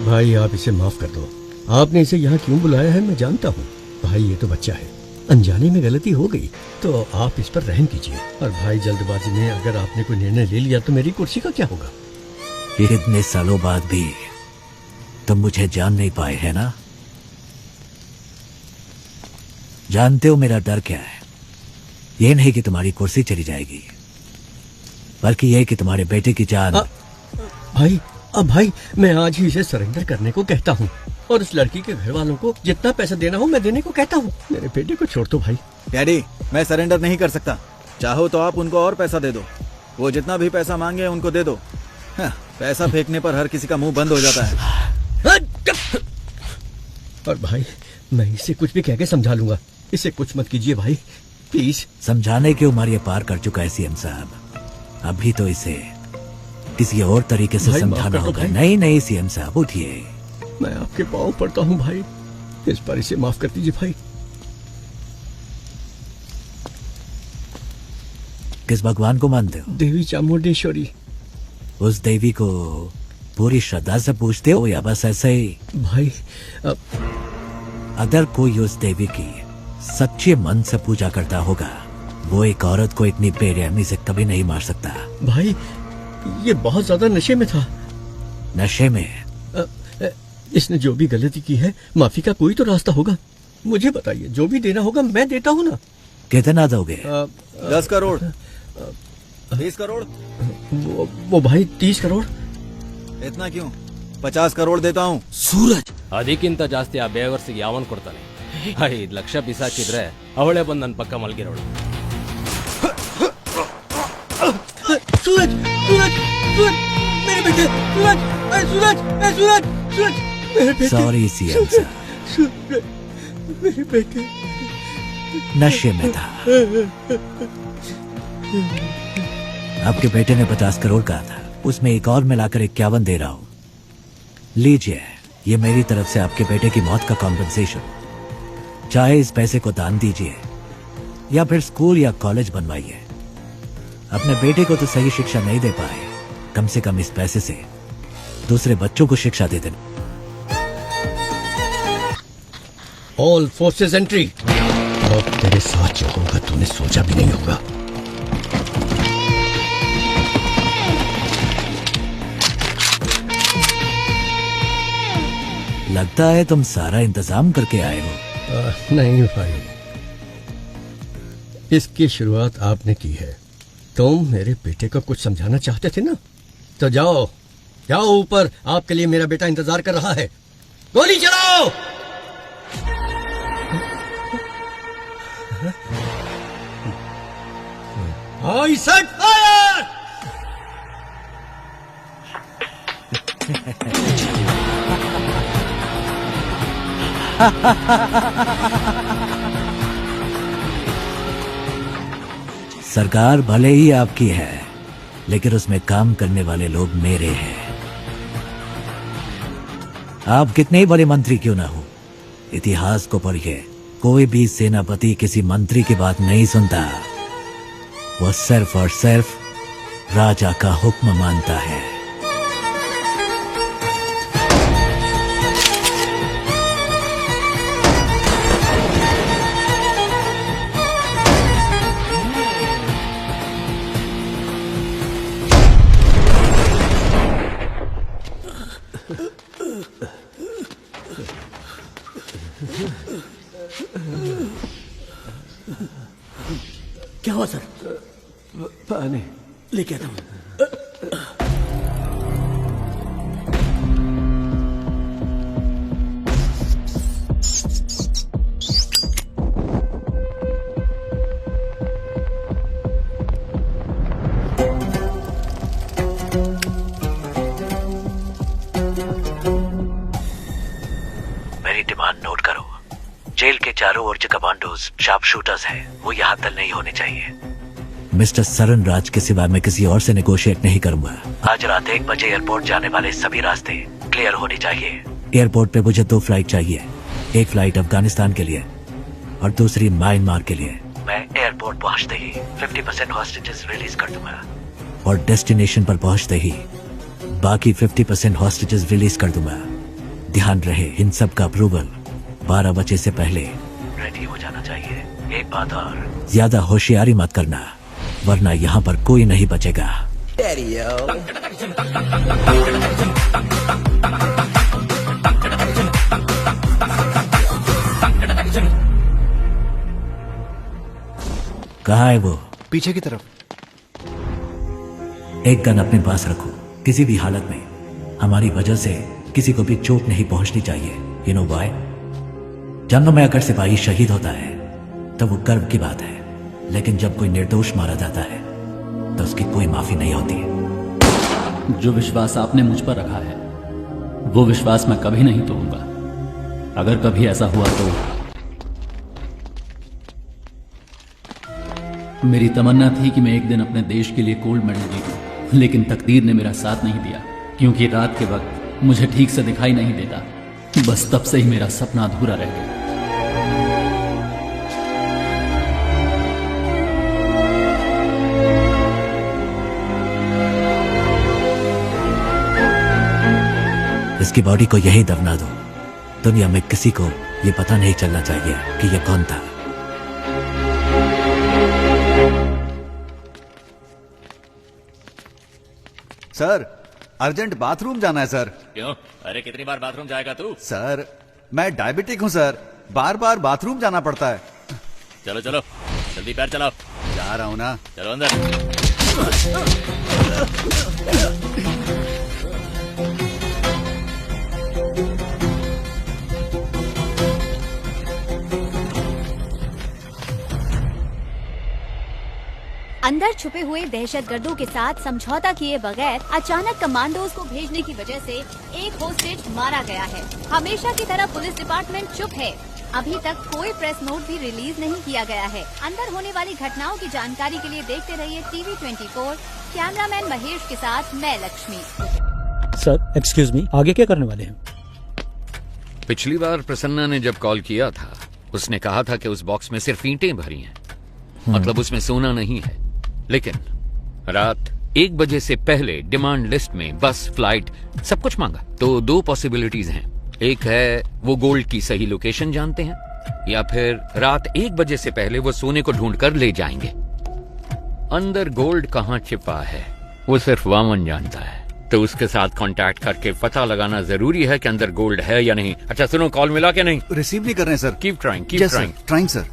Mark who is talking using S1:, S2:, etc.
S1: भाई आप इसे माफ कर दो। आपने इसे यहाँ क्यों बुलाया है मैं जानता हूँ। भाई ये तो बच्चा है, अनजाने में गलती हो गई तो आप इस पर रहम कीजिए। और भाई जल्दबाजी में अगर आपने कोई निर्णय ले लिया तो मेरी कुर्सी का क्या होगा?
S2: इतने सालों बाद भी तुम मुझे जान नहीं पाए है ना? जानते हो मेरा डर क्या है? ये नहीं कि तुम्हारी कुर्सी चली जाएगी, बल्कि यह कि तुम्हारे बेटे की जान।
S1: भाई अब भाई मैं आज ही इसे सरेंडर करने को कहता हूँ और उस लड़की के घर वालों को जितना पैसा देना हो मैं देने को कहता हूँ। मेरे बेटे को छोड़ दो भाई।
S3: डैडी, मैं सरेंडर नहीं कर सकता। चाहो तो आप उनको और पैसा दे दो। वो जितना भी पैसा मांगे उनको दे दो। हाँ, पैसा फेंकने पर हर किसी का मुंह बंद हो जाता है।
S1: और भाई मैं इसे कुछ भी कह के समझा लूंगा। इसे कुछ मत कीजिए भाई प्लीज।
S2: समझाने की उम्र ये पार कर चुका है सीएम साहब। अभी तो इसे किसी और तरीके से समझाना होगा। नहीं नहीं सीएम साहब उठिए।
S1: मैं आपके पाँव पड़ता हूँ भाई, इस पर इसे माफ कर दीजिए भाई।
S2: किस भगवान को मानते हो?
S1: देवी चामुंडेश्वरी।
S2: उस देवी को पूरी श्रद्धा से पूछते हो या बस ऐसे ही?
S1: भाई
S2: अगर कोई उस देवी की सच्चे मन से पूजा करता होगा, वो एक औरत को इतनी बेरहमी से कभी नहीं मार सकता।
S1: भाई ये बहुत ज्यादा नशे में था।
S2: नशे में?
S1: इसने जो भी गलती की है माफी का कोई तो रास्ता होगा। मुझे बताइए, जो भी देना होगा मैं देता हूँ ना।
S2: कितना दोगे?
S3: 10 करोड़, 20 करोड़।
S1: वो भाई 30 करोड़।
S3: इतना क्यों? 50 करोड़ देता हूँ।
S2: सूरज,
S4: ಅದಕ್ಕಿಂತ ಜಾಸ್ತಿ ಆ ಬೇವರ್ಸಿಗೆ ಯಾವನ್ ಕೊಡ್ತಾನೆ? 5 ಲಕ್ಷ ಬಿಸಾಕಿದ್ರೆ ಅವಳೇ ಬಂದು ನನ್ನ ಪಕ್ಕ ಮಲಗಿರೋಳು.
S1: सूरज सूरज सूरज मेरे बेटे, सूरज सूरज सूरज सूरज मेरे बेटे।
S2: सॉरी सीएम साहब,
S1: सूरज मेरे बेटे
S2: नशे में था। आपके बेटे ने 50 करोड़ कहा था, उसमें एक और मिलाकर 51 दे रहा हूं। लीजिए, ये मेरी तरफ से आपके बेटे की मौत का कॉम्पेंसेशन। चाहे इस पैसे को दान दीजिए या फिर स्कूल या कॉलेज बनवाइए। अपने बेटे को तो सही शिक्षा नहीं दे पाए, कम से कम इस पैसे से दूसरे बच्चों को शिक्षा दे देना।
S1: All forces entry. अब तेरे साथ जो होगा तूने सोचा भी नहीं होगा।
S2: लगता है तुम सारा इंतजाम करके आए हो।
S1: नहीं भाई, इसकी शुरुआत आपने की है। तुम मेरे बेटे को कुछ समझाना चाहते थे ना, तो जाओ जाओ ऊपर, आपके लिए मेरा बेटा इंतजार कर रहा है। गोली चलाओ। आई सेट फायर।
S2: सरकार भले ही आपकी है, लेकिन उसमें काम करने वाले लोग मेरे हैं। आप कितने ही बड़े मंत्री क्यों ना हो, इतिहास को पढ़िए, कोई भी सेनापति किसी मंत्री की बात नहीं सुनता। वो सिर्फ और सिर्फ राजा का हुक्म मानता है।
S1: क्या हुआ सर? पानी लेके आता हूँ।
S2: मेरी डिमांड नोट करो। जेल के चारों ओर जो कमांडोज शार्प शूटर्स हैं, वो यहाँ तक नहीं होने चाहिए। मिस्टर सरन राज के सिवा मैं किसी और से नेगोशिएट नहीं करूंगा। आज रात 1 बजे एयरपोर्ट जाने वाले सभी रास्ते क्लियर होने चाहिए। एयरपोर्ट पे मुझे 2 फ्लाइट चाहिए, एक फ्लाइट अफगानिस्तान के लिए और दूसरी म्यांमार के लिए। मैं एयरपोर्ट पहुंचते ही 50% हॉस्टेजेस रिलीज कर दूंगा और डेस्टिनेशन पर पहुंचते ही बाकी 50% हॉस्टेजेस रिलीज कर दूंगा। ध्यान रहे इन सब का अप्रूवल 12 बजे से पहले
S4: रेडी हो जाना चाहिए। एक बात और,
S2: ज्यादा होशियारी मत करना, वरना यहाँ पर कोई नहीं बचेगा। कहाँ है वो?
S5: पीछे की तरफ।
S2: एक गन अपने पास रखो। किसी भी हालत में हमारी वजह से किसी को भी चोट नहीं पहुंचनी चाहिए। You know why? जंग में अगर सिपाही शहीद होता है तो वो गर्व की बात है, लेकिन जब कोई निर्दोष मारा जाता है तो उसकी कोई माफी नहीं होती।
S6: जो विश्वास आपने मुझ पर रखा है वो विश्वास मैं कभी नहीं तोड़ूंगा। अगर कभी ऐसा हुआ तो मेरी तमन्ना थी कि मैं एक दिन अपने देश के लिए गोल्ड मेडल जीतूं, लेकिन तकदीर ने मेरा साथ नहीं दिया, क्योंकि रात के वक्त मुझे ठीक से दिखाई नहीं देता। बस तब से ही मेरा सपना अधूरा रह गया।
S2: इसकी बॉडी को यही दफना दो। दुनिया में किसी को ये पता नहीं चलना चाहिए कि ये कौन था।
S5: सर, अर्जेंट बाथरूम जाना है सर।
S7: क्यों? अरे कितनी बार बाथरूम जाएगा तू?
S5: सर, मैं डायबिटिक हूँ सर, बार बार बाथरूम जाना पड़ता है।
S7: चलो चलो जल्दी पैर चलाओ।
S5: जा रहा हूँ ना।
S7: चलो अंदर।
S8: अंदर छुपे हुए दहशतगर्दों के साथ समझौता किए बगैर अचानक कमांडोज को भेजने की वजह से एक होस्टेज मारा गया है। हमेशा की तरह पुलिस डिपार्टमेंट चुप है। अभी तक कोई प्रेस नोट भी रिलीज नहीं किया गया है। अंदर होने वाली घटनाओं की जानकारी के लिए देखते रहिए टीवी 24। कैमरामैन महेश के साथ मैं लक्ष्मी।
S9: सर एक्सक्यूज मी, आगे क्या करने वाले हैं?
S10: पिछली बार प्रसन्ना ने जब कॉल किया था उसने कहा था कि उस बॉक्स में सिर्फ ईंटें भरी हैं, मतलब उसमें सोना नहीं है। लेकिन रात 1 बजे से पहले डिमांड लिस्ट में बस, फ्लाइट सब कुछ मांगा। तो 2 पॉसिबिलिटीज हैं। एक है वो गोल्ड की सही लोकेशन जानते हैं, या फिर रात 1 बजे से पहले वो सोने को ढूंढ कर ले जाएंगे। अंदर गोल्ड कहाँ छिपा है वो सिर्फ वामन जानता है, तो उसके साथ कांटेक्ट करके पता लगाना जरूरी है कि अंदर गोल्ड है या नहीं। अच्छा सुनो, कॉल मिला क्या नहीं?
S5: रिसीव नहीं कर रहे हैं sir.
S10: Keep trying, keep
S5: yes sir,
S10: trying.
S5: Trying sir.